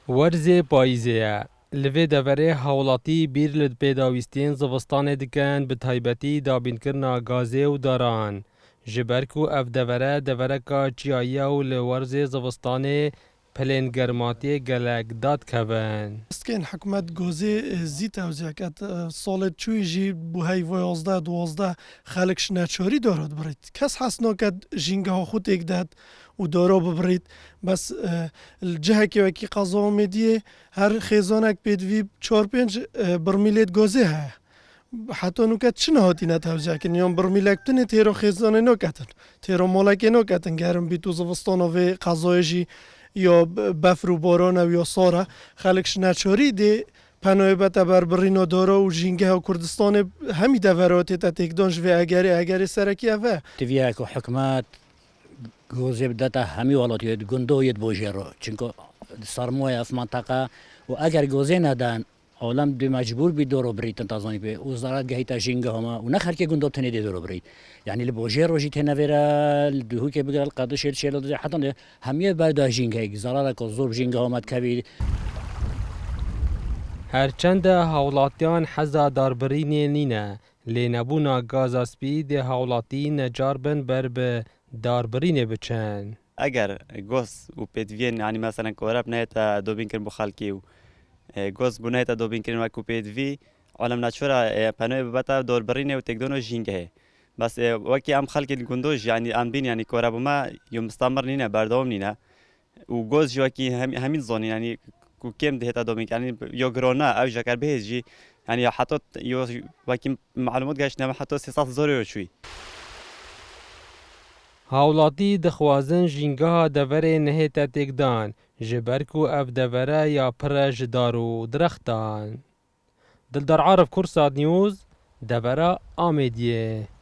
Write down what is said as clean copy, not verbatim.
ورزê payîzê ye. Li vê deverê hewlatî bîr li pêdawîstiyên zivistanê dikin bi taybetî dabînkirina gazê û daran. Ji ber ku ev devereka çiyayî ye û li werzê zivistanê pilên germatiyê gelek dadkevin. Stên hikûmet gozê zî tewziye ket salê çûyî jî bû heyva 11-12 xelek ji neçarî dara dibirît. Kes hes naket jîngeha xwe têk dihet û dara bibirît. Bes li cihekê wekî qeza Amêdiyê her xêzanek pêdivî 4-5 birmîlê gazê heye. Heta nûket çi nehatîne tewziyekin yan birmîlek tinê têra xêzanê naketin. Têra malekê naketin gerim bît û zivistana vê qezayê jî یا بفر و باران و یا ساره خلکش نچاری دی پناه بته بر برینا دارا و جینگه ها کردستان همی دوراتی تا تکدانش و اگری سرکی اوه تیویا که حکمت گوزه بدتا همی ولاتیت گندویت بوجه رو چونکه سرمایه اف منطقه و اگر گوزه ندن عالم دی مجبور بی دورو برید تنتازانی به وزارت گهی تا جینگه هما و نخر که گندو تنی دی دورو برید یعنی لبوجه روجی تنویرا دهو که بگل قدر شیل شیل حتی همیه بردا جینگه زراره که زور جینگه هما تکوی هرچند هوڵاتیان حەزا داربرینê nîne, lênebûna gaza spî dê hewlatî necar bin ber bi darbirînê biçin. اگر گوز و پێدوێن ینی مەسەلەن کۆرەب نایێتە دۆبینکردن بۆ خەڵکی و گوز بوو نایێتە دۆبینکردن وەکو پێدوی عالم ناچۆرە پەنۆی ببەتە دۆربڕینێ و تێکدۆنۆ ژینگەهەیە بەس وەکی ئەم خەڵکی گوندۆژ ینی ئەم بین ینی کۆرەبمە یمستامر نینە بەردەوام نینە و گۆز ژوەکی هەمین زۆنی ینی و کێم دێتە دۆبینکردنی یۆ گرۆنا ئەو ژەکەر بهێزی ینی حتۆ وەکی معلومات گەشتنەوە حتۆ 300 زۆرەوە چووی Hewlatî dixwazin jîngeha deverê nehête têkdan ji ber ku ev devere ya pir e ji dar û dirextan. Dildar Arif, Kursat News, devera Amêdiyê.